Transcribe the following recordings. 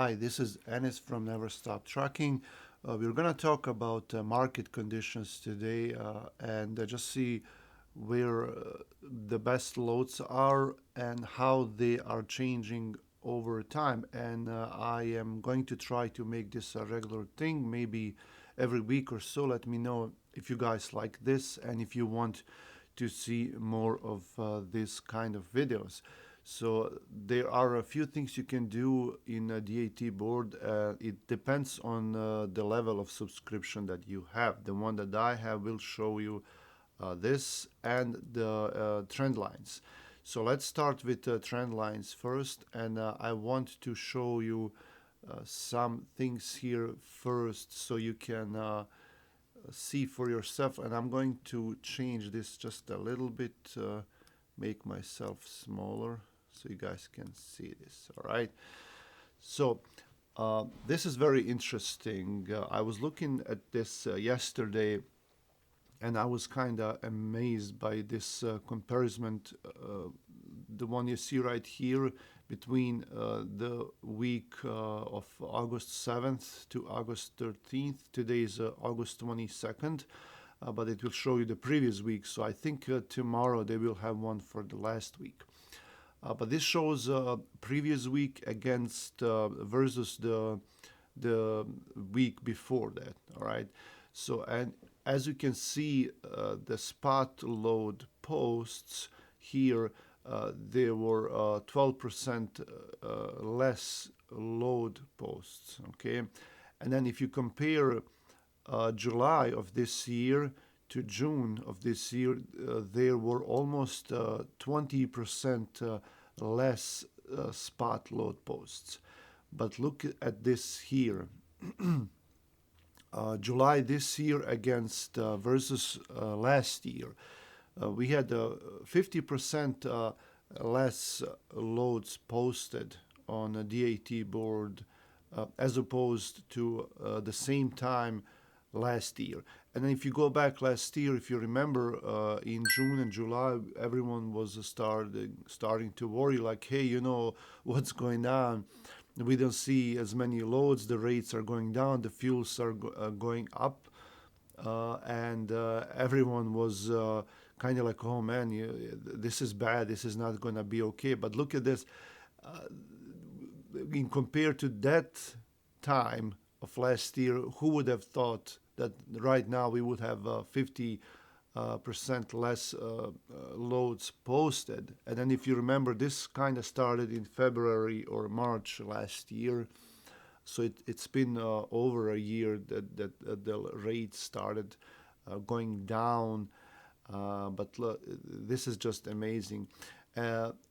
Hi, this is Enes from Never Stop Trucking. We're going to talk about market conditions today and just see where the best loads are and how they are changing over time. And I am going to try to make this a regular thing, maybe every week or so. Let me know if you guys like this and if you want to see more of this kind of videos. So there are a few things you can do in a DAT board. It depends on the level of subscription that you have. The one that I have will show you this and the trend lines. So let's start with trend lines first, and I want to show you some things here first so you can see for yourself. And I'm going to change this just a little bit, make myself smaller so you guys can see this. All right. So this is very interesting. I was looking at this yesterday, and I was kind of amazed by this comparison. The one you see right here between the week of August 7th to August 13th. Today is August 22nd, but it will show you the previous week. So I think tomorrow they will have one for the last week. But this shows previous week against versus the week before that. All right. So and as you can see, the spot load posts here, there were 12% less load posts. Okay, and then if you compare July of this year to June of this year, there were almost 20% less spot load posts. But look at this here. July this year against versus last year, we had 50% less loads posted on a DAT board as opposed to the same time last year. And then if you go back last year, if you remember, in June and July, everyone was starting to worry, like, hey, what's going on? We don't see as many loads. The rates are going down. The fuels are going up, and everyone was kind of like, oh man, this is bad. This is not going to be okay. But look at this. In compared to that time of last year, who would have thought that right now we would have 50% less loads posted? And then if you remember, this kind of started in February or March last year. So it's been over a year that the rate started going down. But this is just amazing.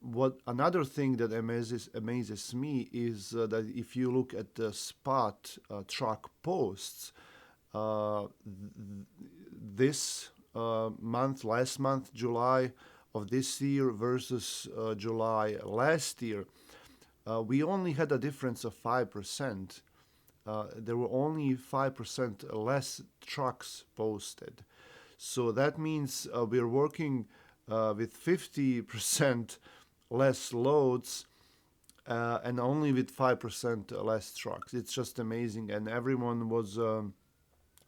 What another thing that amazes me is that if you look at the spot truck posts, this last month, July of this year versus July last year, we only had a difference of 5%. There were only 5% less trucks posted. So that means we're working with 50% less loads and only with 5% less trucks. It's just amazing. And everyone was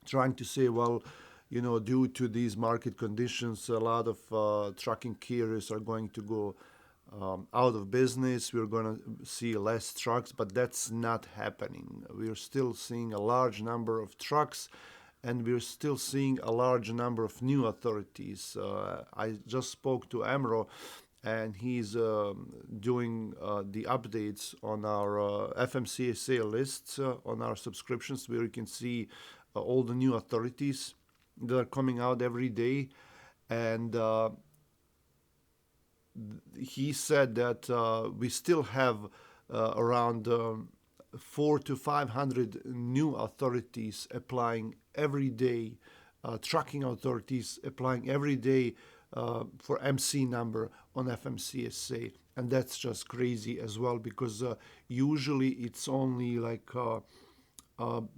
trying to say, well, due to these market conditions, a lot of trucking carriers are going to go out of business. We're going to see less trucks, but that's not happening. We're still seeing a large number of trucks, and we're still seeing a large number of new authorities. I just spoke to Amro, and he's doing the updates on our FMCSA lists on our subscriptions, where you can see all the new authorities that are coming out every day. And he said that we still have around 400 to 500 new authorities applying every day, trucking authorities applying every day for MC number on FMCSA. And that's just crazy as well, because usually it's only like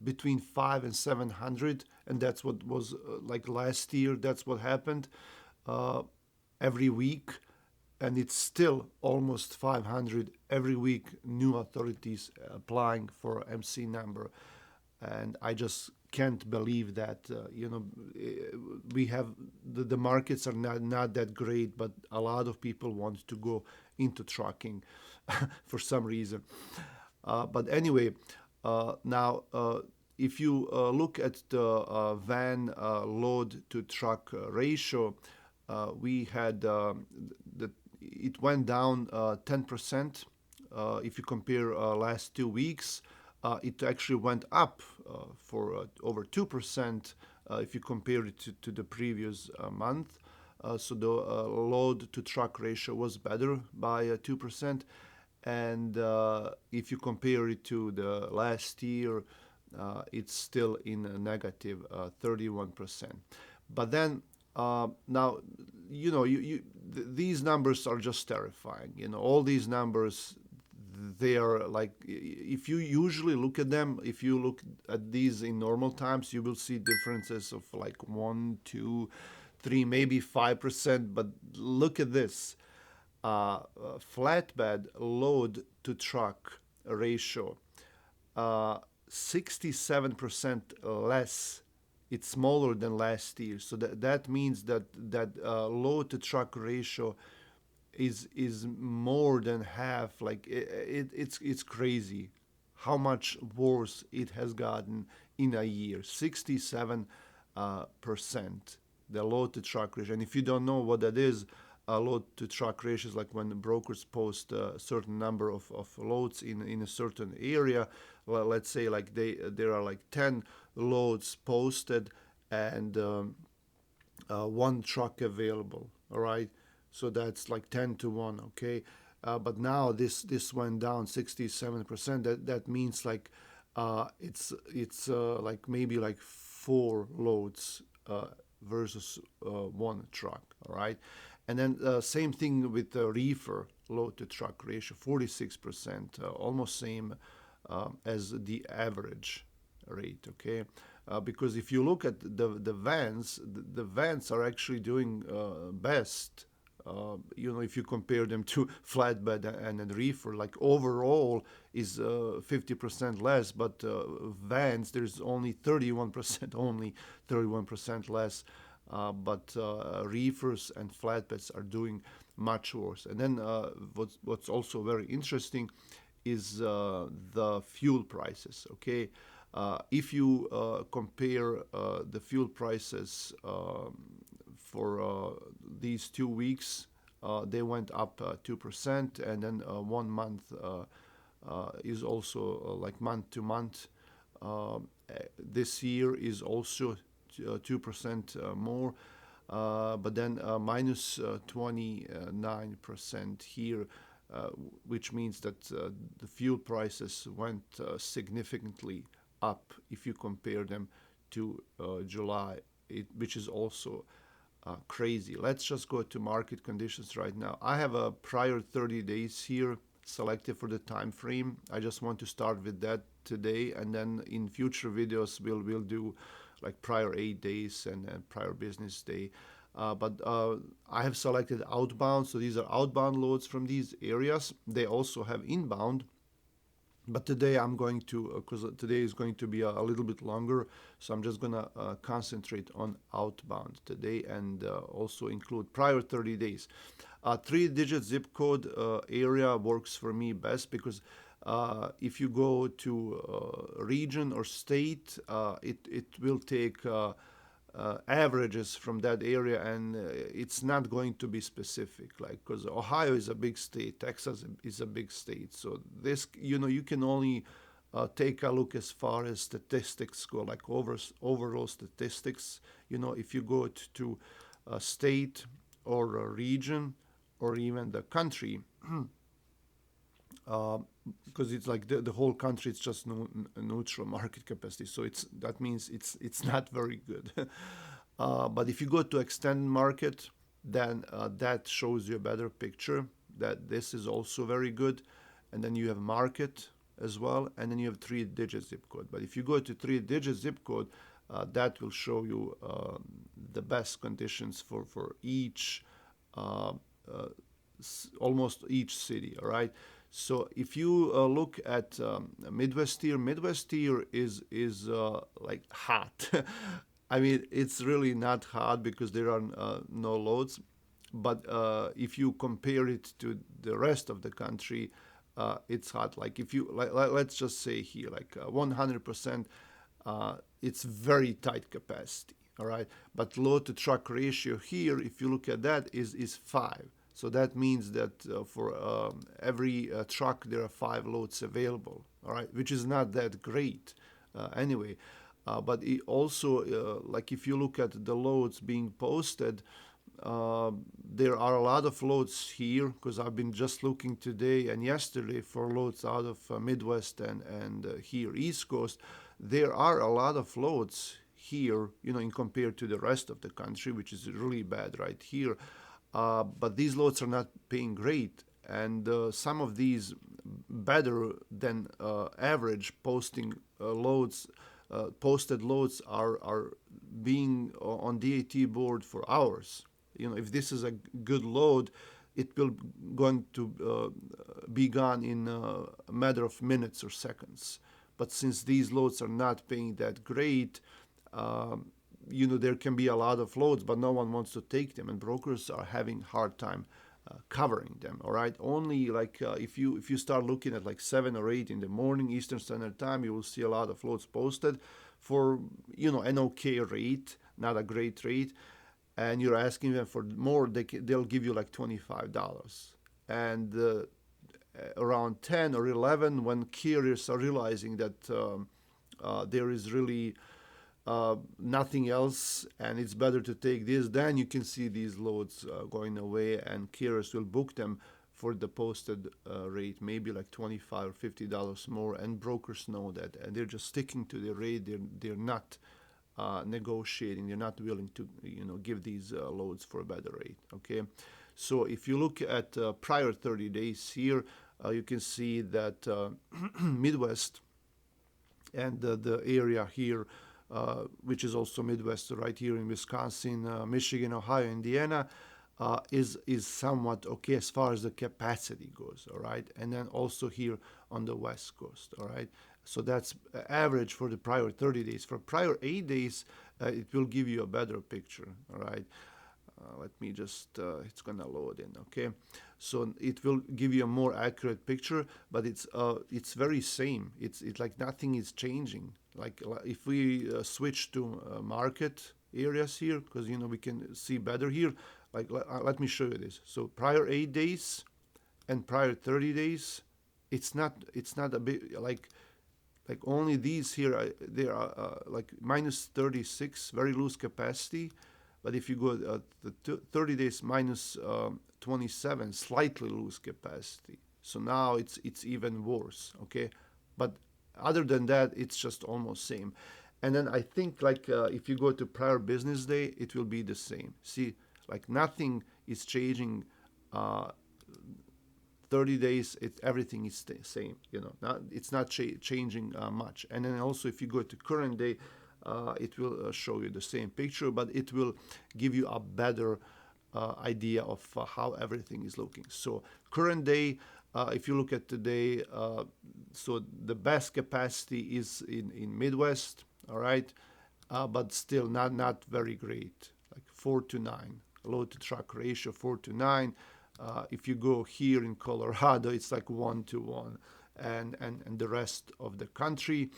between 5 and 700, and that's what was like last year. That's what happened every week. and it's still almost 500 every week. New authorities applying for MC number, and I just can't believe that. We have the markets are not that great, but a lot of people want to go into trucking for some reason. But anyway, now if you look at the van load to truck ratio, we had it went down 10%. If you compare last 2 weeks, it actually went up for over 2% if you compare it to the previous month. So the load to truck ratio was better by 2%. And if you compare it to the last year, it's still in a negative 31%. But then now, these numbers are just terrifying. All these numbers, they are like, if you usually look at them, if you look at these in normal times, you will see differences of like 1, 2, 3, maybe 5%. But look at this. Flatbed load to truck ratio, 67% less. It's smaller than last year. So that means that load to truck ratio is more than half. Like it's crazy how much worse it has gotten in a year. 67% the load to truck ratio. And if you don't know what that is, a load to truck ratio is like when the brokers post a certain number of loads in a certain area. Well, let's say like there are like 10 loads posted and one truck available. All right, so that's like 10 to 1. Okay, but now this went down 67%. That means like it's like maybe like 4 loads versus one truck. All right. And then same thing with the reefer load to truck ratio, 46%, almost same as the average rate. Okay, because if you look at the vans, the vans are actually doing best. If you compare them to flatbed and a reefer, like overall is 50% less, but vans there's only 31% less. But reefers and flatbeds are doing much worse. And then what's also very interesting is the fuel prices. Okay, if you compare the fuel prices for these 2 weeks, they went up 2%, and then 1 month is also like month to month. This year is also 2% more, but then minus 29% here, which means that the fuel prices went significantly up if you compare them to July, which is also crazy. Let's just go to market conditions right now. I have a prior 30 days here selected for the time frame. I just want to start with that today, and then in future videos we'll do like prior 8 days and prior business day. But I have selected outbound, so these are outbound loads from these areas. They also have inbound, but today I'm going to, because today is going to be a little bit longer, so I'm just going to concentrate on outbound today and also include prior 30 days. 3-digit zip code area works for me best because if you go to region or state, it will take averages from that area, and it's not going to be specific, like, because Ohio is a big state, Texas is a big state, so this, you can only take a look as far as statistics go, like overall statistics. If you go to a state or a region or even the country, because it's like the whole country, it's just neutral market capacity, so that means it's not very good. But if you go to extended market, then that shows you a better picture that this is also very good. And then you have market as well, and then you have 3-digit zip code. But if you go to 3-digit zip code, that will show you the best conditions for each almost each city. All right. So if you look at Midwest here is like hot. I mean, it's really not hot because there are no loads. But if you compare it to the rest of the country, it's hot. Like if you let's just say here, like 100%, it's very tight capacity. All right, but load to truck ratio here, if you look at that, is 5. So that means that for every truck there are 5 loads available. All right, which is not that great anyway. But it also, like if you look at the loads being posted, uh, there are a lot of loads here because I've been just looking today and yesterday for loads out of Midwest and here East Coast. There are a lot of loads here, in compared to the rest of the country, which is really bad right here. But these loads are not paying great, and some of these better than average posted loads are being on DAT board for hours. If this is a good load, it will going to be gone in a matter of minutes or seconds. But since these loads are not paying that great, um, there can be a lot of loads, but no one wants to take them, and brokers are having hard time covering them. All right, only like if you start looking at like 7 or 8 in the morning Eastern Standard Time, you will see a lot of loads posted for an okay rate, not a great rate, and you're asking them for more, they'll give you like $25. And around 10 or 11, when carriers are realizing that there is really nothing else and it's better to take this, then you can see these loads going away, and carriers will book them for the posted rate, maybe like $25 or $50 more, and brokers know that, and they're just sticking to the rate. They're not negotiating. They're not willing to give these loads for a better rate. Okay, so if you look at prior 30 days here, you can see that Midwest and the area here, which is also Midwest, right here in Wisconsin, Michigan, Ohio, Indiana, is somewhat okay as far as the capacity goes. All right, and then also here on the West Coast. All right, so that's average for the prior 30 days. For prior 8 days, it will give you a better picture. All right. Let me just, it's gonna load in, okay? So it will give you a more accurate picture, but it's very same. It's like nothing is changing. Like if we switch to market areas here, because we can see better here. Like let me show you this. So prior 8 days and prior 30 days, it's not a bit like only these here. They are like minus 36, very loose capacity. But if you go the 30 days minus 27, slightly loose capacity. So now it's even worse. Okay, but other than that, it's just almost same. And then I think like if you go to prior business day, it will be the same. See, like nothing is changing. 30 days, everything is the same. It's not changing much. And then also, if you go to current day, it will show you the same picture, but it will give you a better idea of how everything is looking. So current day, if you look at today, so the best capacity is in Midwest, all right, but still not very great, like 4-9, load to truck ratio 4-9. If you go here in Colorado, it's like 1-1, and the rest of the country.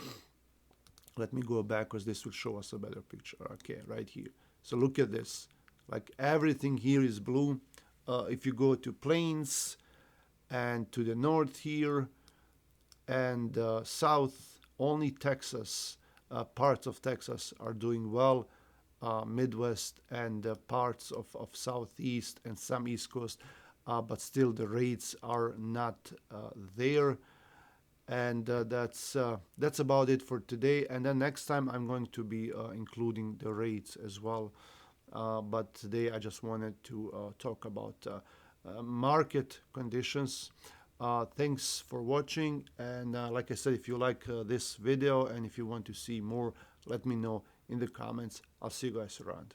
Let me go back because this will show us a better picture. Okay, right here. So look at this. Like everything here is blue. If you go to plains and to the north here and south, only Texas, parts of Texas are doing well. Midwest and parts of southeast and some east coast, but still the rates are not there. And that's about it for today. And then next time I'm going to be including the rates as well. But today I just wanted to talk about market conditions. Thanks for watching. And like I said, if you like this video and if you want to see more, let me know in the comments. I'll see you guys around.